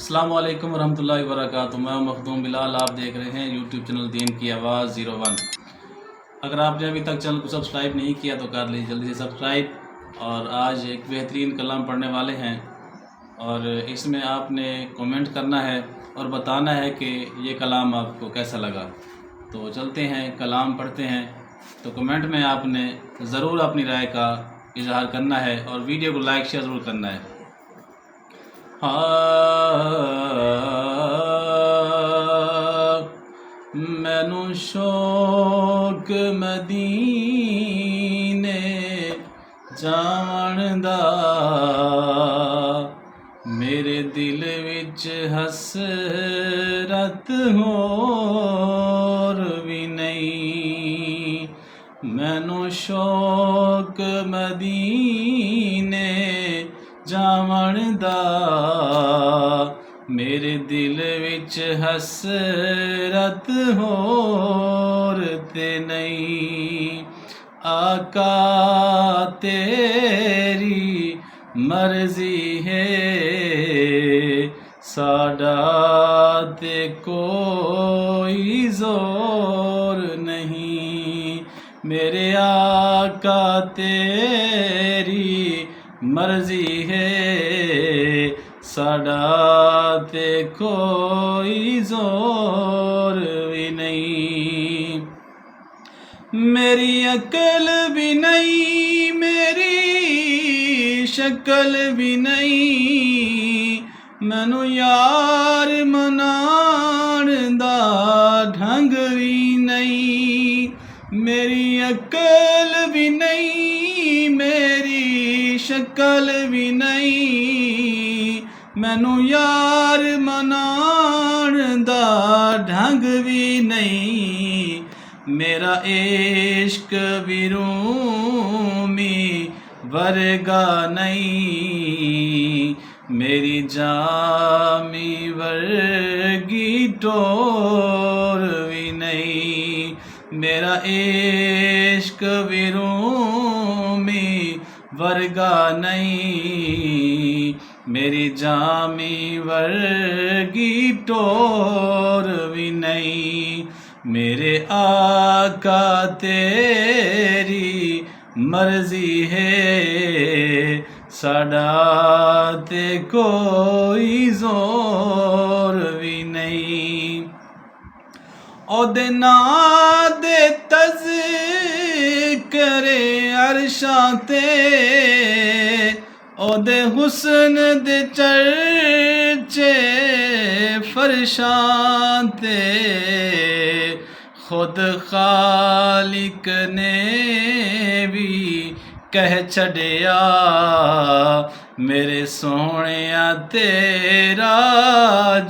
अस्सलाम वालेकुम रहमतुल्लाहि वबरकातुहू। मैं मखदूम बिलाल, आप देख रहे हैं यूट्यूब चैनल दीन की आवाज़ 01। अगर आपने अभी तक चैनल को सब्सक्राइब नहीं किया तो कर लीजिए जल्दी से सब्सक्राइब। और आज एक बेहतरीन कलाम पढ़ने वाले हैं और इसमें आपने कमेंट करना है और बताना है कि ये कलाम आपको कैसा लगा। तो चलते हैं कलाम पढ़ते हैं। तो कमेंट में आपने ज़रूर अपनी राय का इजहार करना है और वीडियो को लाइक शेयर ज़रूर करना है। मैनू शौक मदीने जाण दा, मेरे दिल विच हसरत होर भी नहीं। मैनू शौक मदीने जावण दा, मेरे दिल विच हसरत होर ते नहीं। आका तेरी मर्जी है, साडा ते कोई जोर नहीं। मेरे आका तेरी मर्जी है, साडा ते कोई जोर भी नहीं। मेरी अकल भी नहीं, मेरी शक्ल भी नहीं, मैनू यार मनाण दा ढंग भी नहीं। मेरी अकल भी नहीं, मेरी शक्ल भी नहीं, मैनू यार मनाण दा ढंग भी नहीं। मेरा इश्क भी रूमी वर्गा नहीं, मेरी जामी वर्गी टोर भी नहीं। मेरा इश्क भी रूमी वर्गा नहीं, मेरी जामी वर्गी टोर भी नहीं। मेरे आका तेरी मर्जी है, साडा ते कोई जोर भी नहीं। ओदे नां दे तज़किरे अरशां ते, ओदे हुस्न दे चर्चे फरशां ते, खुद खालिक ने भी कह छड़िया, मेरे सोहणिया तेरा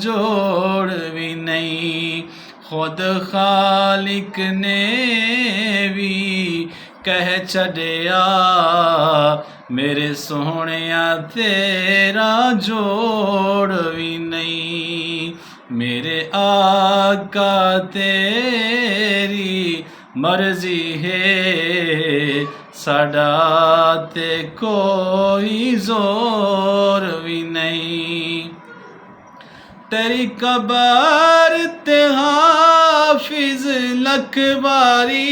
जोड़ भी नहीं। खुद खालिक ने भी कह छड़िया, मेरे सोहणिया तेरा जोड़ भी नहीं। मेरे आका तेरी मर्जी है, साडा ते कोई जोर भी नहीं। तेरी कबर ते हाफिज लख बारी,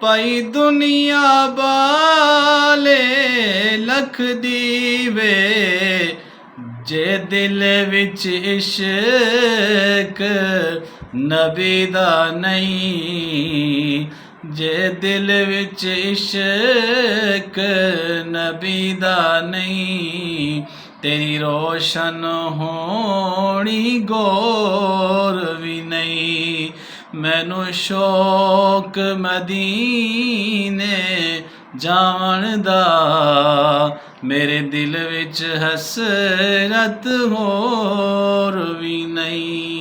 पाई दुनिया बाले लख दीवे। जे दिल विच इश्क नबी दा नहीं, जे दिल विच इश्क नबी दा नहीं, तेरी रोशन होनी गोर भी नहीं। मैनू शौक मदीने जावण दा, मेरे दिल विच हसरत होर भी नहीं।